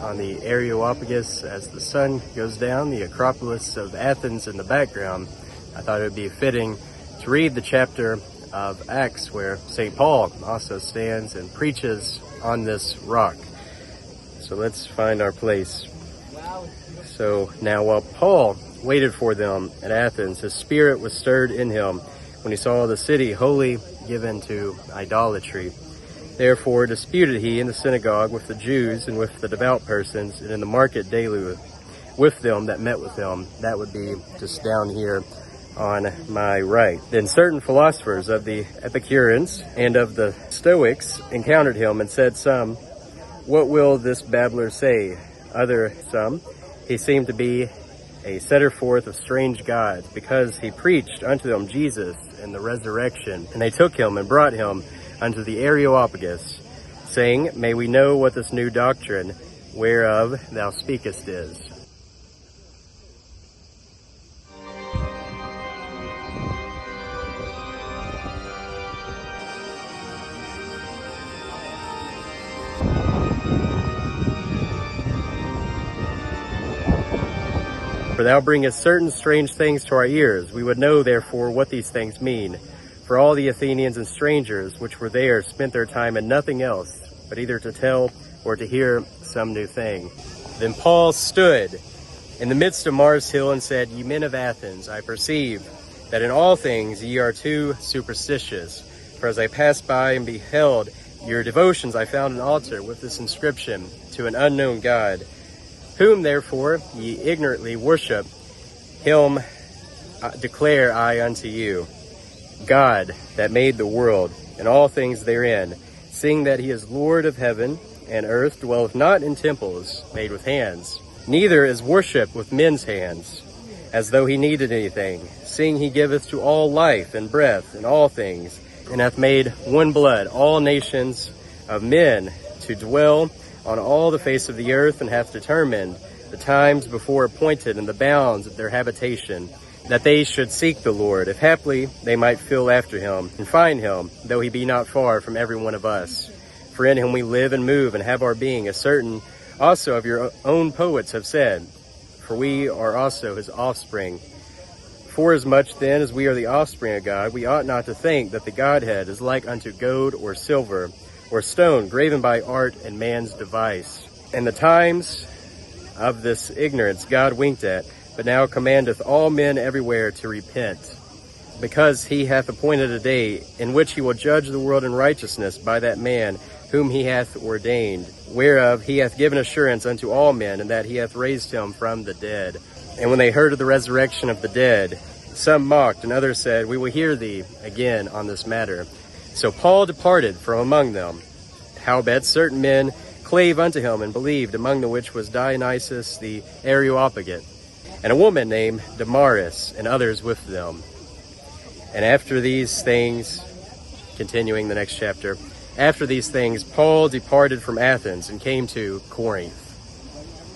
on the Areopagus as the sun goes down, the Acropolis of Athens in the background, I thought it would be fitting to read the chapter of Acts where St. Paul also stands and preaches on this rock. So let's find our place. So now while Paul waited for them at Athens, his spirit was stirred in him when he saw the city wholly given to idolatry. Therefore disputed he in the synagogue with the Jews and with the devout persons, and in the market daily with them that met with him. That would be just down here on my right. Then certain philosophers of the Epicureans and of the Stoics encountered him and said, some, what will this babbler say? Other, some, he seemed to be a setter forth of strange gods, because he preached unto them Jesus and the resurrection. And they took him and brought him unto the Areopagus, saying, may we know what this new doctrine whereof thou speakest is. For thou bringest certain strange things to our ears. We would know, therefore, what these things mean. For all the Athenians and strangers which were there spent their time in nothing else, but either to tell or to hear some new thing. Then Paul stood in the midst of Mars Hill and said, ye men of Athens, I perceive that in all things ye are too superstitious. For as I passed by and beheld your devotions, I found an altar with this inscription, to an unknown God, whom therefore ye ignorantly worship, him declare I unto you. God that made the world and all things therein, seeing that he is Lord of heaven and earth, dwelleth not in temples made with hands, neither is worship with men's hands, as though he needed anything, seeing he giveth to all life and breath and all things, and hath made one blood all nations of men to dwell on all the face of the earth, and hath determined the times before appointed and the bounds of their habitation, that they should seek the Lord, if haply they might feel after him, and find him, though he be not far from every one of us. For in him we live and move and have our being, as certain also of your own poets have said, for we are also his offspring. Forasmuch then as we are the offspring of God, we ought not to think that the Godhead is like unto gold or silver, or stone graven by art and man's device. And the times of this ignorance God winked at, but now commandeth all men everywhere to repent, because he hath appointed a day in which he will judge the world in righteousness by that man whom he hath ordained, whereof he hath given assurance unto all men, and that he hath raised him from the dead. And when they heard of the resurrection of the dead, some mocked, and others said, we will hear thee again on this matter. So Paul departed from among them. Howbeit certain men clave unto him and believed, among the which was Dionysius the Areopagite, and a woman named Damaris, and others with them. And after these things, continuing the next chapter, after these things Paul departed from Athens and came to Corinth.